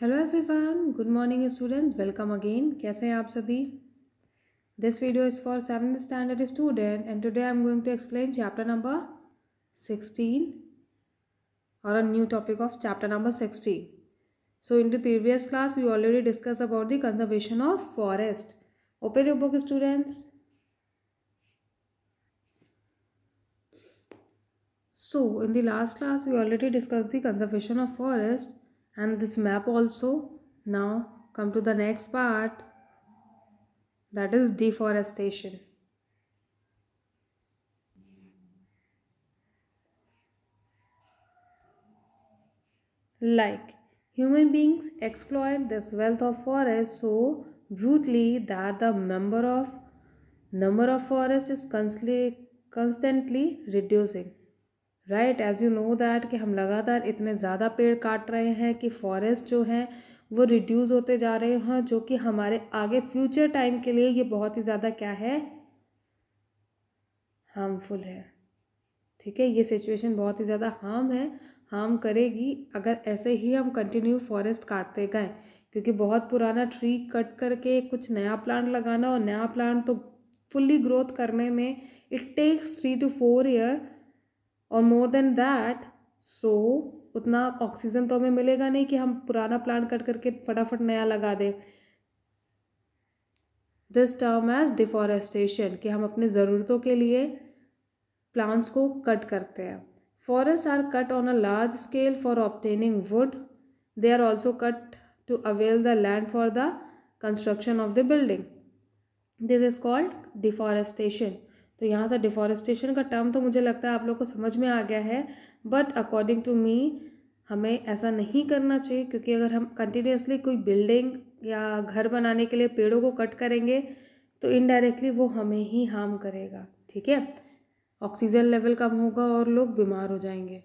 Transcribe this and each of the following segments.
Hello everyone, good morning students, welcome again. कैसे हैं आप सभी? This video is for 7th standard student and today I am going to explain chapter number 16 or a new topic of chapter number 16. So in the previous class we already discussed about the conservation of forest. Open your book, students. So in the last class we already discussed the conservation of forest and this map also. Now come to the next part, that is deforestation. Like human beings exploit this wealth of forest so brutally that the number of forest is constantly reducing. Right, as you know that कि हम लगातार इतने ज़्यादा पेड़ काट रहे हैं कि फॉरेस्ट जो हैं वो रिड्यूस होते जा रहे हैं, जो कि हमारे आगे फ्यूचर टाइम के लिए ये बहुत ही ज़्यादा क्या है, हार्मफुल है। ठीक है, ये सिचुएशन बहुत ही ज़्यादा हार्म करेगी अगर ऐसे ही हम कंटिन्यू फॉरेस्ट काटते गए, क्योंकि बहुत पुराना ट्री कट करके कुछ नया प्लांट लगाना, और नया प्लांट तो फुल्ली ग्रोथ करने में इट टेक्स 3 to 4 ईयर और मोर देन दैट। सो उतना ऑक्सीजन तो हमें मिलेगा नहीं कि हम पुराना प्लांट कट करके फटाफट नया लगा दें। दिस टर्म एज डिफॉरेस्टेशन, कि हम अपने ज़रूरतों के लिए प्लांट्स को कट करते हैं। Forest are cut on a large scale for obtaining wood. They are also cut to avail the land for the construction of the building. This is called deforestation. तो यहाँ से डिफॉरेस्टेशन का term तो मुझे लगता है आप लोग को समझ में आ गया है, बट अकॉर्डिंग टू मी हमें ऐसा नहीं करना चाहिए, क्योंकि अगर हम कंटिन्यूसली कोई बिल्डिंग या घर बनाने के लिए पेड़ों को कट करेंगे तो इनडायरेक्टली वो हमें ही हार्म करेगा। ठीक है, ऑक्सीजन लेवल कम होगा और लोग बीमार हो जाएंगे।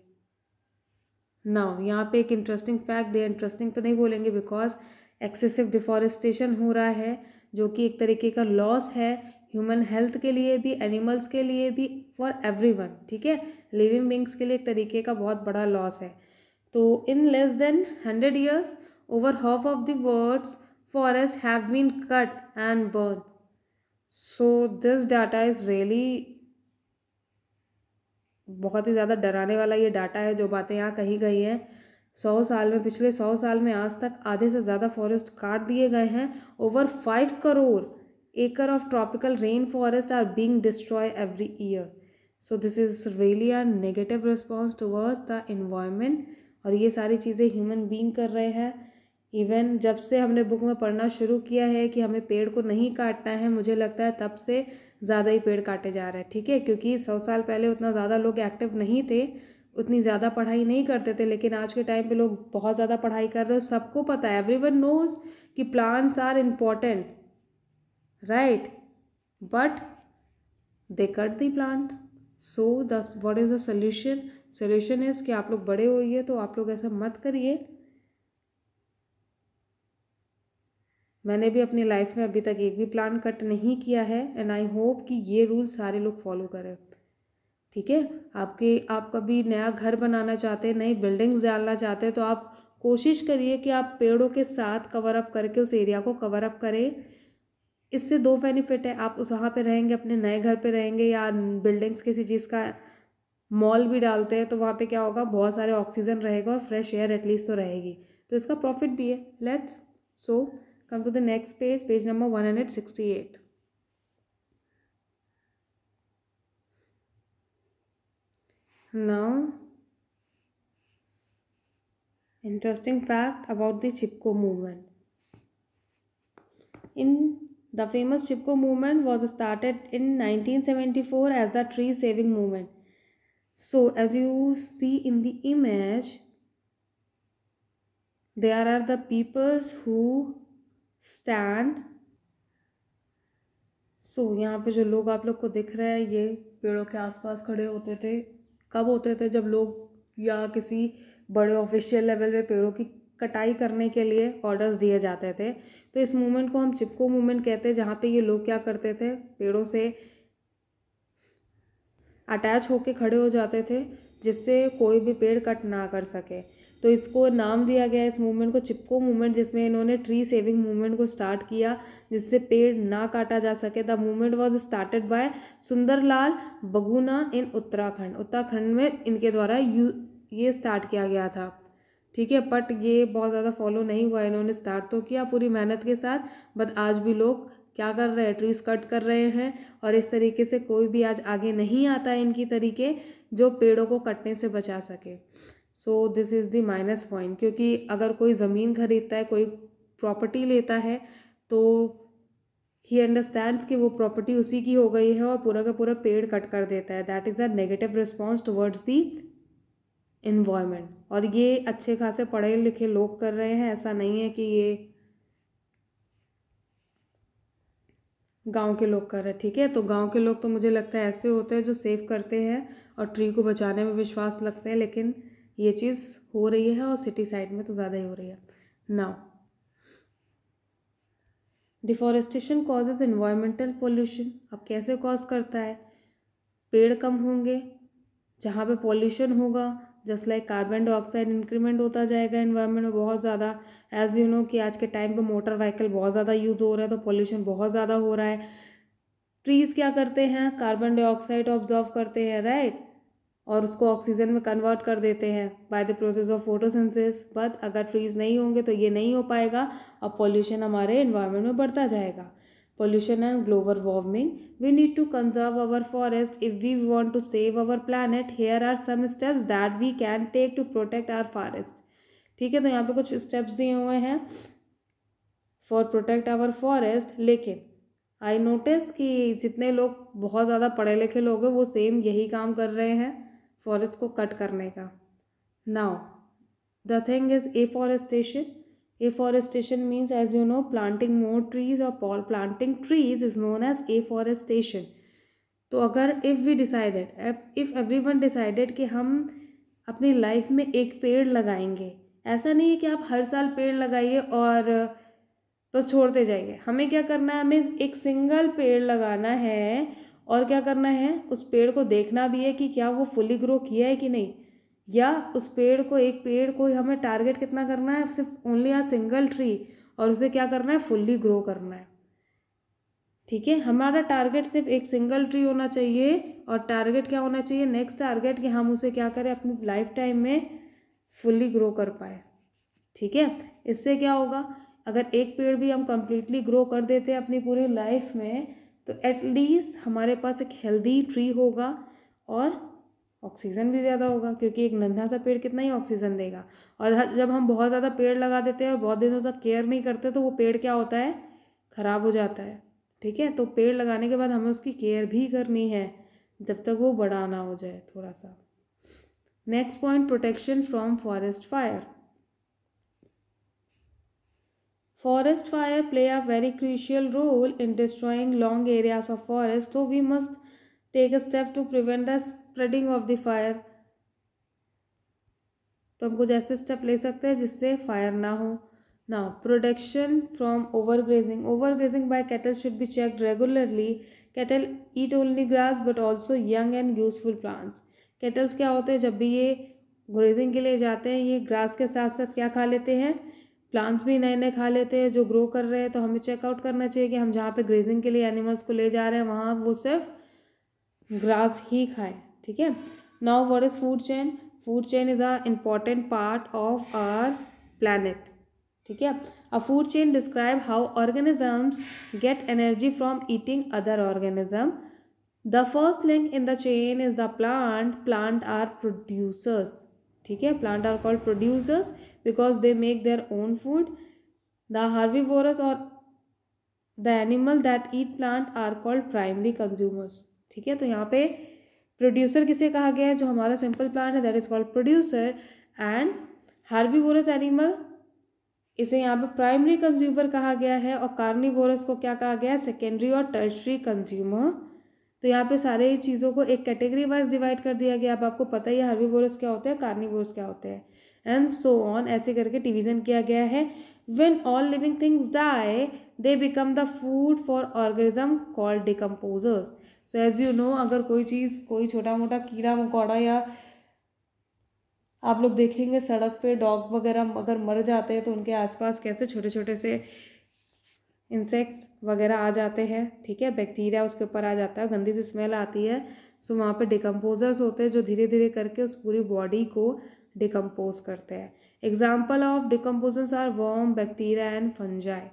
नाउ यहाँ पे एक इंटरेस्टिंग फैक्ट दे, इंटरेस्टिंग तो नहीं बोलेंगे बिकॉज एक्सेसिव डिफॉरेस्टेशन हो रहा है, जो कि एक तरीके का लॉस है ह्यूमन हेल्थ के लिए भी, एनिमल्स के लिए भी, फॉर एवरीवन। ठीक है, लिविंग बींग्स के लिए एक तरीके का बहुत बड़ा लॉस है। तो in less than 100 years over half of the world's forest have been cut and burn. So this data is really बहुत ही ज़्यादा डराने वाला ये डाटा है, जो बातें यहाँ कही गई हैं। 100 साल में, पिछले 100 साल में आज तक आधे से ज़्यादा फॉरेस्ट काट दिए गए हैं। Over 5 crore acre of tropical rainforest are being destroyed every year. So this is really a negative response towards the environment, और ये सारी चीज़ें ह्यूमन बीइंग कर रहे हैं। इवन जब से हमने बुक में पढ़ना शुरू किया है कि हमें पेड़ को नहीं काटना है, मुझे लगता है तब से ज़्यादा ही पेड़ काटे जा रहे हैं। ठीक है, क्योंकि 100 साल पहले उतना ज़्यादा लोग एक्टिव नहीं थे, उतनी ज़्यादा पढ़ाई नहीं करते थे, लेकिन आज के टाइम पे लोग बहुत ज़्यादा पढ़ाई कर रहे हो। सबको पता है, एवरीवन नोज कि plants are important, right, but they cut the plant. So the what is the solution? Solution is कि आप लोग बड़े होइए तो आप लोग ऐसा मत करिए। मैंने भी अपनी लाइफ में अभी तक एक भी प्लांट कट नहीं किया है, एंड आई होप कि ये रूल सारे लोग फॉलो करें। ठीक है, आप कभी नया घर बनाना चाहते हैं, नई बिल्डिंग्स डालना चाहते हैं, तो आप कोशिश करिए कि आप पेड़ों के साथ कवर अप करके उस एरिया को कवर अप करें। इससे 2 बेनिफिट है, आप उस वहाँ पे रहेंगे, अपने नए घर पे रहेंगे, या बिल्डिंग्स किसी चीज़ का मॉल भी डालते हैं तो वहाँ पे क्या होगा, बहुत सारे ऑक्सीजन रहेगा और फ्रेश एयर एटलीस्ट तो रहेगी, तो इसका प्रॉफिट भी है। Let's so come to the next page, page number 168। Now interesting fact about the Chipko movement. The famous Chipko movement was started in 1974 as the tree saving movement. So as you see in the image, there are the peoples who stand. So यहाँ पे जो लोग आप लोग को दिख रहे हैं, ये पेड़ों के आसपास खड़े होते थे। कब होते थे? जब लोग या किसी बड़े ऑफिशियल लेवल पे पेड़ों की कटाई करने के लिए ऑर्डर्स दिए जाते थे। तो इस मूवमेंट को हम चिपको मूवमेंट कहते हैं, जहाँ पे ये लोग क्या करते थे, पेड़ों से अटैच होके खड़े हो जाते थे, जिससे कोई भी पेड़ कट ना कर सके। तो इसको नाम दिया गया इस मूवमेंट को चिपको मूवमेंट, जिसमें इन्होंने ट्री सेविंग मूवमेंट को स्टार्ट किया जिससे पेड़ ना काटा जा सके। The movement was started by Sunderlal Bahuguna in Uttarakhand. Uttarakhand में इनके द्वारा ये स्टार्ट किया गया था, ठीक है। बट ये बहुत ज़्यादा फॉलो नहीं हुआ, इन्होंने स्टार्ट तो किया पूरी मेहनत के साथ, बट आज भी लोग क्या कर रहे हैं, ट्रीज कट कर रहे हैं। और इस तरीके से कोई भी आज आगे नहीं आता है इनकी तरीके जो पेड़ों को कटने से बचा सके। So this is the minus point, क्योंकि अगर कोई ज़मीन खरीदता है, कोई प्रॉपर्टी लेता है, तो ही अंडरस्टैंड्स कि वो प्रॉपर्टी उसी की हो गई है और पूरा का पूरा पेड़ कट कर देता है। That is a negative response towards the environment. और ये अच्छे खासे पढ़े लिखे लोग कर रहे हैं, ऐसा नहीं है कि ये गांव के लोग कर रहे हैं, ठीक है। तो गांव के लोग तो मुझे लगता है ऐसे होते हैं जो सेव करते हैं और ट्री को बचाने में विश्वास रखते हैं, लेकिन ये चीज़ हो रही है और सिटी साइड में तो ज़्यादा ही हो रही है। Now deforestation causes environmental pollution. अब कैसे कॉज करता है, पेड़ कम होंगे, जहाँ पे पॉल्यूशन होगा just like carbon dioxide increment होता जाएगा एनवायरनमेंट में बहुत ज़्यादा। एज यू नो कि आज के टाइम पे मोटर व्हीकल बहुत ज़्यादा यूज़ हो रहा है, तो पॉल्यूशन बहुत ज़्यादा हो रहा है। ट्रीज़ क्या करते हैं, कार्बन डाइऑक्साइड ऑब्जर्व करते हैं, राइट, और उसको ऑक्सीजन में कन्वर्ट कर देते हैं bye the process of photosynthesis. But अगर ट्रीज़ नहीं होंगे तो ये नहीं हो पाएगा और पॉल्यूशन हमारे एनवायरनमेंट में बढ़ता जाएगा। Pollution and global warming. We need to conserve our forest if we want to save our planet. Here are some steps that we can take to protect our forest. ठीक है, तो यहाँ पे कुछ स्टेप्स दिए हुए हैं फॉर प्रोटेक्ट आवर फॉरेस्ट। लेकिन आई नोटिस कि जितने लोग बहुत ज़्यादा पढ़े लिखे लोग हैं वो सेम यही काम कर रहे हैं फॉरेस्ट को कट करने का। Now the thing is afforestation. Afforestation means, as you know, planting more trees or planting trees is known as afforestation. तो अगर if we decided, if everyone decided कि हम अपनी लाइफ में एक पेड़ लगाएंगे, ऐसा नहीं है कि आप हर साल पेड़ लगाइए और बस छोड़ते जाइए। हमें क्या करना है, हमें एक सिंगल पेड़ लगाना है और क्या करना है, उस पेड़ को देखना भी है कि क्या वो फुली ग्रो किया है कि नहीं, या उस पेड़ को, एक पेड़ को हमें टारगेट कितना करना है, सिर्फ ओनली अ सिंगल ट्री, और उसे क्या करना है, फुल्ली ग्रो करना है। ठीक है, हमारा टारगेट सिर्फ एक सिंगल ट्री होना चाहिए और टारगेट क्या होना चाहिए, नेक्स्ट टारगेट कि हम उसे क्या करें, अपनी लाइफ टाइम में फुल्ली ग्रो कर पाए। ठीक है, इससे क्या होगा, अगर एक पेड़ भी हम कंप्लीटली ग्रो कर देते हैं अपनी पूरी लाइफ में, तो एटलीस्ट हमारे पास एक हेल्दी ट्री होगा और ऑक्सीजन भी ज़्यादा होगा, क्योंकि एक नन्हा सा पेड़ कितना ही ऑक्सीजन देगा। और जब हम बहुत ज़्यादा पेड़ लगा देते हैं और बहुत दिनों तक केयर नहीं करते तो वो पेड़ क्या होता है, ख़राब हो जाता है। ठीक है, तो पेड़ लगाने के बाद हमें उसकी केयर भी करनी है जब तक वो बड़ा ना हो जाए थोड़ा सा। Next point, protection from forest fire. Forest fire play a very crucial role in destroying long areas of forest, so we must take a step to prevent the spreading of the fire. तो हम कुछ ऐसे step ले सकते हैं जिससे fire ना हो। Now protection from overgrazing. Overgrazing by cattle should be checked regularly. Cattle eat only grass but also young and useful plants. Cattles क्या होते हैं, जब भी ये ग्रेजिंग के लिए जाते हैं ये ग्रास के साथ साथ क्या खा लेते हैं, प्लांट्स भी नए नए खा लेते हैं जो ग्रो कर रहे हैं। तो हमें चेकआउट करना चाहिए कि हम जहाँ पे ग्रेजिंग के लिए एनिमल्स को ले जा रहे हैं वहाँ वो सिर्फ ग्रास ही खाएं। ठीक है, now what is food chain. Food chain is a important part of our planet. ठीक है, a food chain describe how organisms get energy from eating other organism. The first link in the chain is the plant. Plant are producers. ठीक है, plant are called producers because they make their own food. The herbivores or the animal that eat plant are called primary consumers. ठीक है, तो यहाँ पे producer किसे कहा गया है, जो हमारा सिंपल प्लांट है that is called producer, and herbivores animal इसे यहाँ पे प्राइमरी कंज्यूमर कहा गया है, और कार्निवोरस को क्या कहा गया है, सेकेंडरी और टर्शरी कंज्यूमर. तो यहाँ पे सारे चीज़ों को एक कैटेगरी वाइज डिवाइड कर दिया गया. अब आपको पता ही है हार्बीवोरस क्या होते हैं, कार्निवोरस क्या होते हैं, एंड सो ऑन, ऐसे करके डिवीजन किया गया है. When all living things die they become the food for organism called decomposers. So as you know, अगर कोई चीज़, कोई छोटा मोटा कीड़ा मकोड़ा या आप लोग देखेंगे सड़क पे डॉग वगैरह अगर मर जाते हैं तो उनके आसपास कैसे छोटे छोटे से इंसेक्ट्स वगैरह आ जाते हैं, ठीक है, बैक्टीरिया उसके ऊपर आ जाता है, गंदी सी स्मेल आती है। सो वहाँ पे डिकम्पोजर्स होते हैं जो धीरे धीरे करके उस पूरी बॉडी को डिकम्पोज करते हैं। Example of decomposers are worm, bacteria and fungi,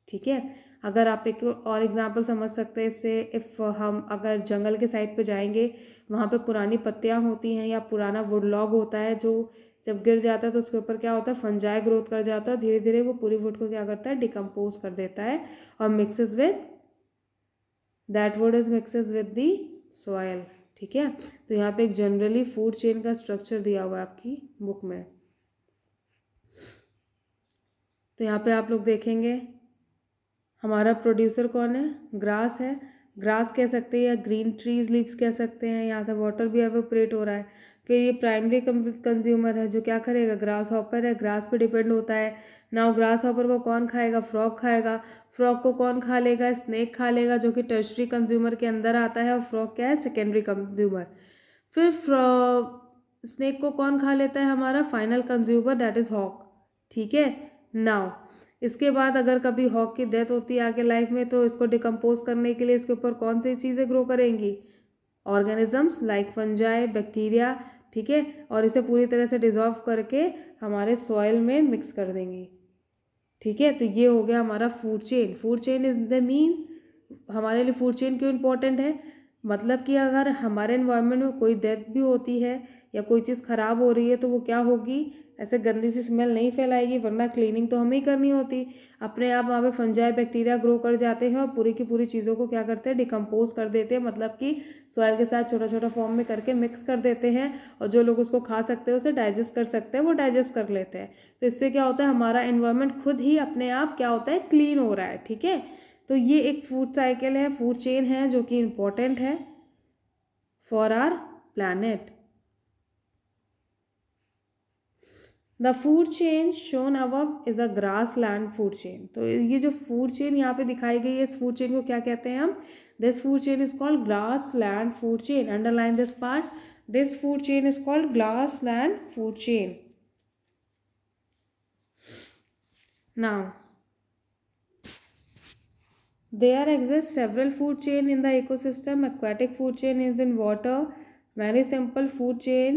ठीक है। अगर आप एक और एग्जाम्पल समझ सकते हैं इससे, इफ़ हम अगर जंगल के साइड पे जाएंगे, वहाँ पे पुरानी पत्तियाँ होती हैं या पुराना वुड लॉग होता है जो जब गिर जाता है तो उसके ऊपर क्या होता है, फंजाई ग्रोथ कर जाता है, धीरे धीरे वो पूरी वुड को क्या करता है, डिकम्पोज कर देता है और mixes with that would is mixes with the soil, ठीक है। तो यहाँ पे एक जनरली फूड चेन का स्ट्रक्चर दिया हुआ है आपकी बुक में। तो यहाँ पे आप लोग देखेंगे हमारा प्रोड्यूसर कौन है, ग्रास है, ग्रास कह सकते हैं या ग्रीन ट्रीज लीव्स कह सकते हैं। यहाँ से वाटर भी एवोपरेट हो रहा है। फिर ये प्राइमरी कंज्यूमर है जो क्या करेगा, ग्रास हॉपर है, ग्रास पे डिपेंड होता है। नाउ ग्रास हॉपर को कौन खाएगा, फ्रॉग खाएगा। फ्रॉग को कौन खा लेगा, स्नेक खा लेगा जो कि टर्शरी कंज्यूमर के अंदर आता है, और फ्रॉग क्या है, सेकेंडरी कंज्यूमर। फिर स्नेक को कौन खा लेता है, हमारा final consumer that is hawk, ठीक है। नाउ इसके बाद अगर कभी हॉक की डेथ होती है आगे लाइफ में तो इसको डिकम्पोज करने के लिए इसके ऊपर कौन सी चीज़ें ग्रो करेंगी, ऑर्गेनिजम्स लाइक फंजाई, बैक्टीरिया, ठीक है, और इसे पूरी तरह से डिजॉल्व करके हमारे सॉइल में मिक्स कर देंगी, ठीक है। तो ये हो गया हमारा food chain. Food chain is the mean, हमारे लिए फूड चेन क्यों इम्पोर्टेंट है, मतलब कि अगर हमारे एनवायरनमेंट में कोई डेथ भी होती है या कोई चीज़ ख़राब हो रही है तो वो क्या होगी, ऐसे गंदी सी स्मेल नहीं फैलाएगी, वरना क्लीनिंग तो हमें ही करनी होती। अपने आप वहाँ पे फंजाई बैक्टीरिया ग्रो कर जाते हैं और पूरी की पूरी चीज़ों को क्या करते हैं, डिकम्पोज कर देते हैं, मतलब कि सॉइल के साथ छोटा छोटा फॉर्म में करके मिक्स कर देते हैं, और जो लोग उसको खा सकते हैं उसे डाइजेस्ट कर सकते हैं वो डाइजेस्ट कर लेते हैं। तो इससे क्या होता है, हमारा एनवायरनमेंट खुद ही अपने आप क्या होता है, क्लीन हो रहा है, ठीक है। तो ये एक फूड साइकिल है, फूड चेन है जो कि इम्पोर्टेंट है for our planet. The food chain shown above is a grassland food chain. तो ये जो फूड चेन यहाँ पे दिखाई गई है, इस फूड चेन को क्या कहते हैं हम, this food chain is called grass land food chain. Underline this part, this food chain is called grass land food chain. Now there exist several food chain in the ecosystem. Aquatic food chain is in water. Very simple food chain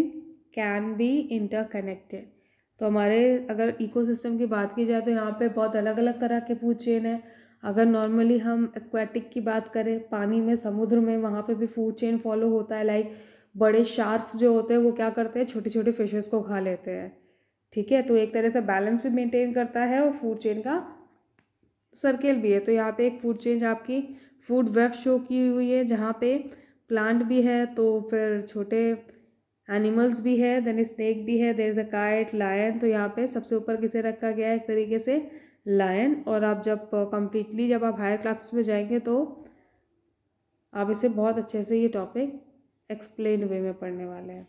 can be interconnected. तो हमारे अगर ecosystem की बात की जाए तो यहाँ पे बहुत अलग अलग तरह के फूड चेन है। अगर नॉर्मली हम एक्वेटिक की बात करें, पानी में, समुद्र में, वहाँ पे भी फूड चेन फॉलो होता है। लाइक बड़े शार्क्स जो होते हैं वो क्या करते हैं, छोटी छोटी फिशेस को खा लेते हैं, ठीक है। तो एक तरह से बैलेंस भी मेंटेन करता है और फूड चेन का सर्किल भी है। तो यहाँ पे एक फूड चेन आपकी फूड वेब शो की हुई है जहाँ पे प्लांट भी है, तो फिर छोटे एनिमल्स भी है, देन स्नेक भी है, there is a kite, lion. तो यहाँ पे सबसे ऊपर किसे रखा गया है, एक तरीके से लायन। और आप जब कम्प्लीटली जब आप हायर क्लासेस में जाएंगे तो आप इसे बहुत अच्छे से ये टॉपिक एक्सप्लेन वे में पढ़ने वाले हैं,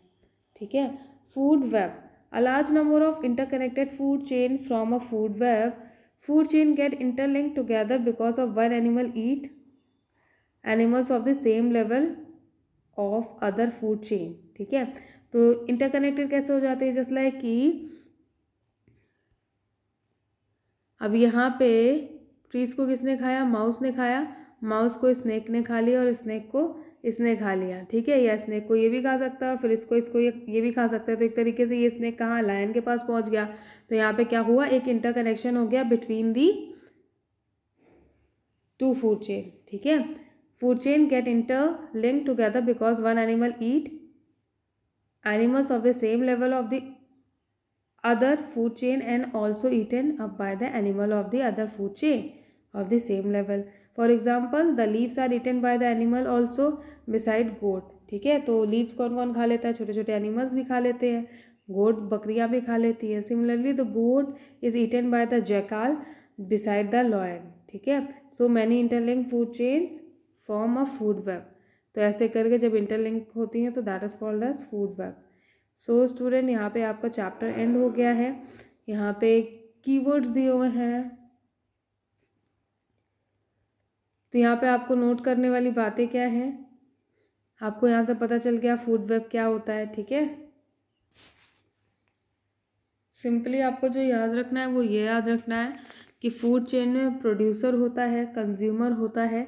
ठीक है। Food web, a large number of interconnected food chain from a food web. Food chain get interlinked together because of one animal eat animals of the same level of other food chain, ठीक है। तो interconnected कैसे हो जाते हैं, just like कि अब यहाँ पे ट्रीज को किसने खाया, माउस ने खाया, माउस को स्नेक ने खा लिया और स्नेक को इसने खा लिया, ठीक है। या स्नेक को ये भी खा सकता है, फिर इसको ये भी खा सकता है। तो एक तरीके से ये स्नेक कहाँ, लायन के पास पहुँच गया। तो यहाँ पे क्या हुआ, एक इंटरकनेक्शन हो गया between the two food chain, ठीक है। Food chain get interlinked together because one animal eat animals of the same level of the other food chain and also eaten up by the animal of the other food chain of the same level. For example, the leaves are eaten by the animal also beside goat, ठीक है। तो leaves कौन कौन खा लेता है, छोटे छोटे एनिमल्स भी खा लेते हैं, गोट बकरियां भी खा लेती हैं। Similarly the goat is eaten by the jackal beside the lion, ठीक है। So many interlink food chains form a food web. तो ऐसे करके जब इंटरलिंक होती हैं तो that is called as food web. So student, यहाँ पे आपका चैप्टर एंड हो गया है। यहाँ पे कीवर्ड्स दिए हुए हैं, तो यहाँ पे आपको नोट करने वाली बातें क्या हैं, आपको यहाँ से पता चल गया फूड वेब क्या होता है, ठीक है। सिंपली आपको जो याद रखना है वो ये याद रखना है कि फूड चेन में प्रोड्यूसर होता है, कंज्यूमर होता है,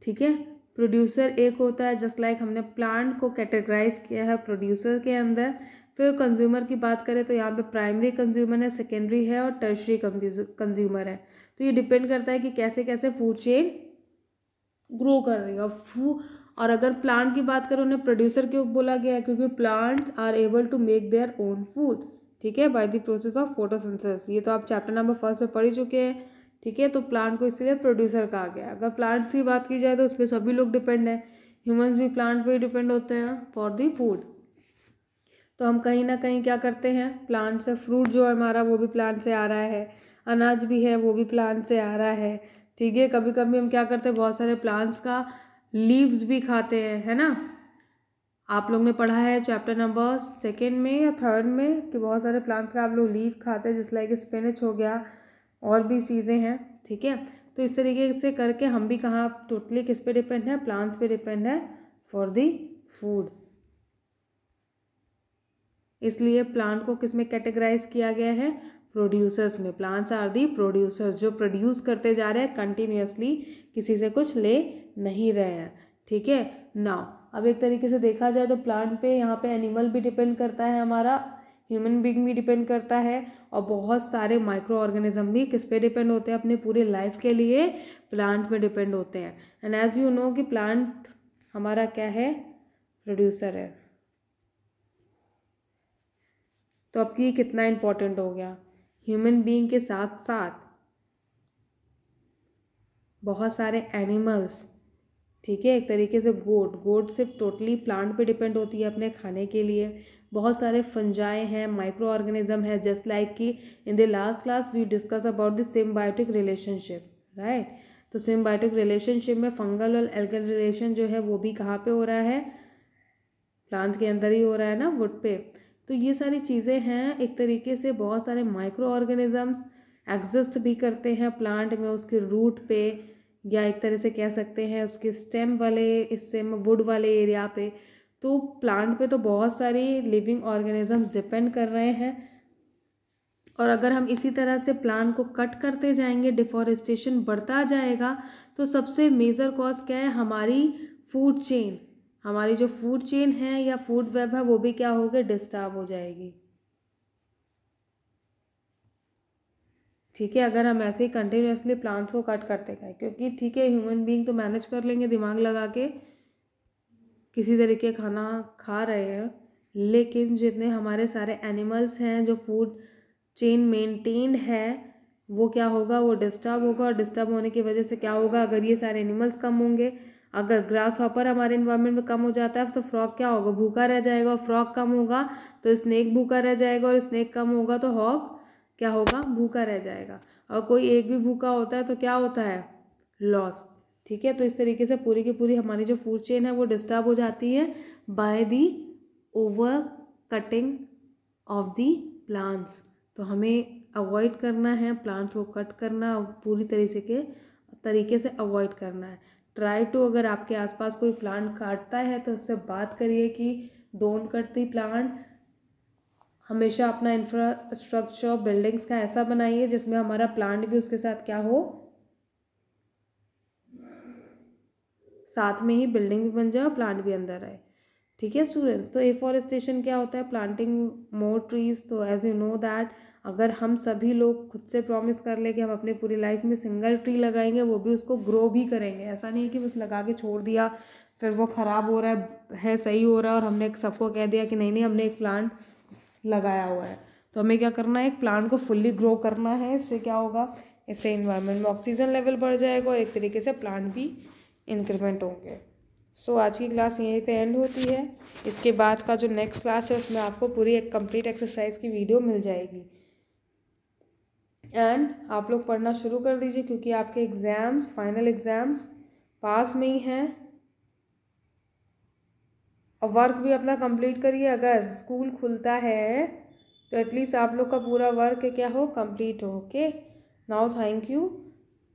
ठीक है। प्रोड्यूसर एक होता है, जस्ट लाइक हमने प्लांट को कैटेगराइज किया है प्रोड्यूसर के अंदर। फिर कंज्यूमर की बात करें तो यहाँ पे प्राइमरी कंज्यूमर है, सेकेंडरी है और टर्शरी कंज्यूमर है। तो ये डिपेंड करता है कि कैसे कैसे फूड चेन ग्रो कर रही है। और अगर प्लांट की बात करें, उन्हें प्रोड्यूसर क्यों बोला गया है, क्योंकि plants are able to make their own food, ठीक है, by the process of photosynthesis. ये तो आप चैप्टर नंबर 1 में पढ़ ही चुके हैं, ठीक है। तो प्लांट को इसलिए प्रोड्यूसर कहा गया। अगर प्लांट्स की बात की जाए तो उस पर सभी लोग डिपेंड है, ह्यूमंस भी प्लांट पे ही डिपेंड होते हैं फॉर दी फूड। तो हम कहीं ना कहीं क्या करते हैं, प्लांट से फ्रूट जो है हमारा वो भी प्लांट से आ रहा है, अनाज भी है वो भी प्लांट से आ रहा है, ठीक है। कभी कभी हम क्या करते हैं, बहुत सारे प्लांट्स का लीव्स भी खाते हैं, है ना। आप लोग ने पढ़ा है चैप्टर नंबर 2 में या 3 में कि बहुत सारे प्लांट्स का आप लोग लीव खाते हैं, जिस लाइक स्पिनच हो गया और भी चीज़ें हैं, ठीक है। तो इस तरीके से करके हम भी कहाँ टोटली किस पे डिपेंड है, प्लांट्स पे डिपेंड है फॉर दी फूड। इसलिए प्लांट को किस में कैटेगराइज किया गया है, प्रोड्यूसर्स में। प्लांट्स आर दी प्रोड्यूसर्स, जो प्रोड्यूस करते जा रहे हैं कंटिन्यूसली, किसी से कुछ ले नहीं रहे हैं, ठीक है। नाउ अब एक तरीके से देखा जाए तो प्लांट पे यहाँ पे एनिमल भी डिपेंड करता है हमारा, ह्यूमन बीइंग भी डिपेंड करता है, और बहुत सारे माइक्रो ऑर्गेनिज्म भी किस पे डिपेंड होते हैं, अपने पूरे लाइफ के लिए प्लांट पे डिपेंड होते हैं। एंड एज यू नो कि प्लांट हमारा क्या है, प्रोड्यूसर है। तो अब ये कितना इम्पोर्टेंट हो गया, ह्यूमन बीइंग के साथ साथ बहुत सारे एनिमल्स, ठीक है। एक तरीके से गोट सिर्फ टोटली प्लांट पे डिपेंड होती है अपने खाने के लिए। बहुत सारे फंजाई हैं, माइक्रो ऑर्गेनिज्म है, जस्ट लाइक कि in the last class we discuss about the symbiotic relationship, right. तो सिम्बायोटिक रिलेशनशिप में फंगल और एल्गल रिलेशन जो है वो भी कहाँ पे हो रहा है, प्लांट के अंदर ही हो रहा है ना, वुड पे। तो ये सारी चीज़ें हैं, एक तरीके से बहुत सारे माइक्रो ऑर्गेनिजम्स एग्जिस्ट भी करते हैं प्लांट में, उसके रूट पे, या एक तरह से कह सकते हैं उसके स्टेम वाले, स्टेम वुड वाले एरिया पे। तो प्लांट पे तो बहुत सारी लिविंग ऑर्गेनिजम्स डिपेंड कर रहे हैं। और अगर हम इसी तरह से प्लांट को कट करते जाएंगे, डिफॉरेस्टेशन बढ़ता जाएगा, तो सबसे मेजर कॉज क्या है, हमारी फूड चेन, हमारी जो फूड चेन है या फूड वेब है वो भी क्या होगी, डिस्टर्ब हो जाएगी, ठीक है। अगर हम ऐसे ही कंटिन्यूसली प्लांट्स को कट करते गए, क्योंकि ठीक है ह्यूमन बीइंग तो मैनेज कर लेंगे दिमाग लगा के, किसी तरीके खाना खा रहे हैं, लेकिन जितने हमारे सारे एनिमल्स हैं जो फूड चेन मेंटेन्ड है, वो क्या होगा, वो डिस्टर्ब होगा। और डिस्टर्ब होने की वजह से क्या होगा, अगर ये सारे एनिमल्स कम होंगे, अगर ग्रास हॉपर हमारे इन्वायरमेंट में कम हो जाता है तो फ्रॉग क्या होगा, भूखा रह जाएगा। और फ्रॉग कम होगा तो स्नेक भूखा रह जाएगा, और स्नेक कम होगा तो हॉग क्या होगा, भूखा रह जाएगा। और कोई एक भी भूखा होता है तो क्या होता है, लॉस, ठीक है। तो इस तरीके से पूरी की पूरी हमारी जो फूड चेन है वो डिस्टर्ब हो जाती है by the over cutting of the plants. तो हमें अवॉइड करना है प्लांट्स को कट करना, पूरी तरीके से अवॉइड करना है। ट्राई टू, अगर आपके आसपास कोई प्लांट काटता है तो उससे बात करिए कि डोंट कट दी प्लांट। हमेशा अपना इंफ्रास्ट्रक्चर बिल्डिंग्स का ऐसा बनाइए जिसमें हमारा प्लांट भी उसके साथ क्या हो, साथ में ही बिल्डिंग भी बन जाए और प्लांट भी अंदर आए, ठीक है स्टूडेंट्स। तो एफॉरेस्टेशन क्या होता है, प्लांटिंग मोर ट्रीज। तो एज यू नो दैट अगर हम सभी लोग खुद से प्रॉमिस कर ले कि हम अपने पूरी लाइफ में सिंगल ट्री लगाएंगे, वो भी उसको ग्रो भी करेंगे, ऐसा नहीं है कि बस लगा के छोड़ दिया फिर वो ख़राब हो रहा है सही हो रहा है और हमने सबको कह दिया कि नहीं नहीं हमने एक प्लांट लगाया हुआ है। तो हमें क्या करना है, एक प्लांट को फुल्ली ग्रो करना है। इससे क्या होगा, इससे इन्वायरमेंट में ऑक्सीजन लेवल बढ़ जाएगा और एक तरीके से प्लांट भी इंक्रीमेंट होंगे। सो आज की क्लास यहीं पे एंड होती है। इसके बाद का जो नेक्स्ट क्लास है उसमें आपको पूरी एक कंप्लीट एक्सरसाइज की वीडियो मिल जाएगी। एंड आप लोग पढ़ना शुरू कर दीजिए क्योंकि आपके एग्ज़ाम्स, फाइनल एग्ज़ाम्स पास में ही हैं। और वर्क भी अपना कंप्लीट करिए, अगर स्कूल खुलता है तो एटलीस्ट आप लोग का पूरा वर्क क्या हो, कंप्लीट हो। Okay, now thank you.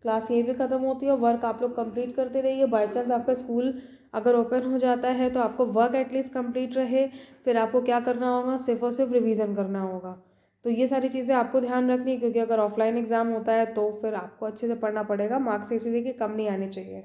Class यहीं पे ख़त्म होती है। वर्क आप लोग कंप्लीट करते रहिए। बाय चांस आपका स्कूल अगर ओपन हो जाता है तो आपको वर्क एटलीस्ट कंप्लीट रहे, फिर आपको क्या करना होगा, सिर्फ और सिर्फ रिवीजन करना होगा। तो ये सारी चीज़ें आपको ध्यान रखनी है, क्योंकि अगर ऑफलाइन एग्ज़ाम होता है तो फिर आपको अच्छे से पढ़ना पड़ेगा, मार्क्स इसी देखिए कम नहीं आने चाहिए।